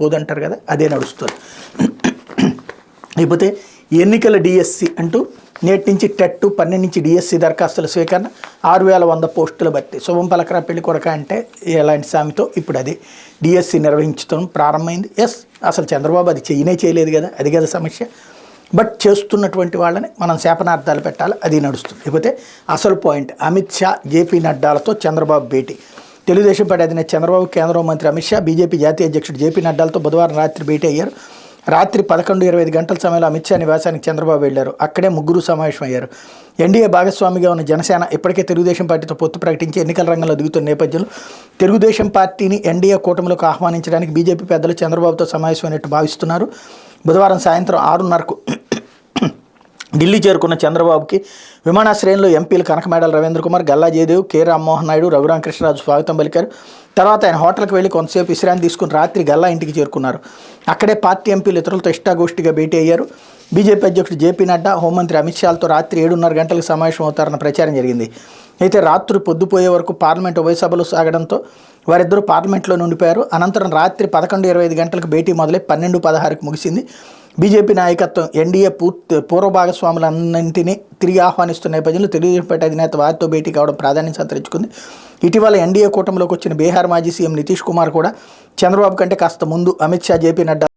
పోదంటారు కదా, అదే నడుస్తుంది. లేకపోతే ఎన్నికల డిఎస్సి అంటూ నేటి నుంచి టెట్ 12 నుంచి డిఎస్సి దరఖాస్తుల స్వీకరణ, 6100 పోస్టుల భర్తీ. శుభం పలకరా పెళ్లి కొడక అంటే ఎలాంటి సామితో ఇప్పుడు అది డిఎస్సి నిర్వహించడం ప్రారంభమైంది. అసలు చంద్రబాబు అది చేయలేదు కదా, అది కదా సమస్య. బట్ చేస్తున్నటువంటి వాళ్ళని మనం శాపనార్థాలు పెట్టాలి, అది నడుస్తుంది. లేకపోతే అసలు పాయింట్, అమిత్ షా జేపీ నడ్డాలతో చంద్రబాబు భేటీ. తెలుగుదేశం పార్టీ అధినేత చంద్రబాబు, కేంద్ర మంత్రి అమిత్ షా, బీజేపీ జాతీయ అధ్యక్షుడు జేపీ నడ్డాలతో బుధవారం రాత్రి భేటీ అయ్యారు. రాత్రి 11:25 గంటల సమయంలో అమిత్ షా నివాసానికి చంద్రబాబు వెళ్లారు. అక్కడే ముగ్గురు సమావేశమయ్యారు. ఎన్డీఏ భాగస్వామిగా ఉన్న జనసేన ఇప్పటికే తెలుగుదేశం పార్టీతో పొత్తు ప్రకటించి ఎన్నికల రంగంలో దిగుతున్న నేపథ్యంలో తెలుగుదేశం పార్టీని ఎన్డీఏ కూటమిలోకి ఆహ్వానించడానికి బీజేపీ పెద్దలు చంద్రబాబుతో సమావేశమైనట్టు భావిస్తున్నారు. బుధవారం సాయంత్రం 6:30కు ఢిల్లీ చేరుకున్న చంద్రబాబుకి విమానాశ్రయంలో ఎంపీలు కనకమేడల రవీంద్ర కుమార్, గల్లా జయదేవ్, కె రామ్మోహన్ నాయుడు, రఘురామకృష్ణరాజు స్వాగతం పలికారు. తర్వాత ఆయన హోటల్కి వెళ్లి కొంతసేపు విశ్రాంతి తీసుకుని రాత్రి గల్లా ఇంటికి చేరుకున్నారు. అక్కడే పార్టీ ఎంపీలు ఇతరులతో ఇష్టాగోష్ఠిగా భేటీ అయ్యారు. బీజేపీ అధ్యక్షుడు జేపీ నడ్డా, హోంమంత్రి అమిత్ షాలతో రాత్రి 7:30 గంటలకు సమావేశం అవుతారన్న ప్రచారం జరిగింది. అయితే రాత్రి పొద్దుపోయే వరకు పార్లమెంట్ ఉభయ సభలు సాగడంతో వారిద్దరూ పార్లమెంట్లో ఉండిపోయారు. అనంతరం రాత్రి 11:25 గంటలకు భేటీ మొదలై 12:16కు ముగిసింది. బీజేపీ నాయకత్వం ఎన్డీఏ పూర్వ భాగస్వాములన్నింటినీ తిరిగి ఆహ్వానిస్తున్న నేపథ్యంలో తెలుగుదేశం పార్టీ అధినేత వారితో భేటీ కావడం ప్రాధాన్యం సంతరించుకుంది. ఇటీవల ఎన్డీఏ కూటమిలోకి వచ్చిన బీహార్ మాజీ సీఎం నితీష్ కుమార్ కూడా చంద్రబాబు కంటే కాస్త ముందు అమిత్ షా, జేపీ నడ్డా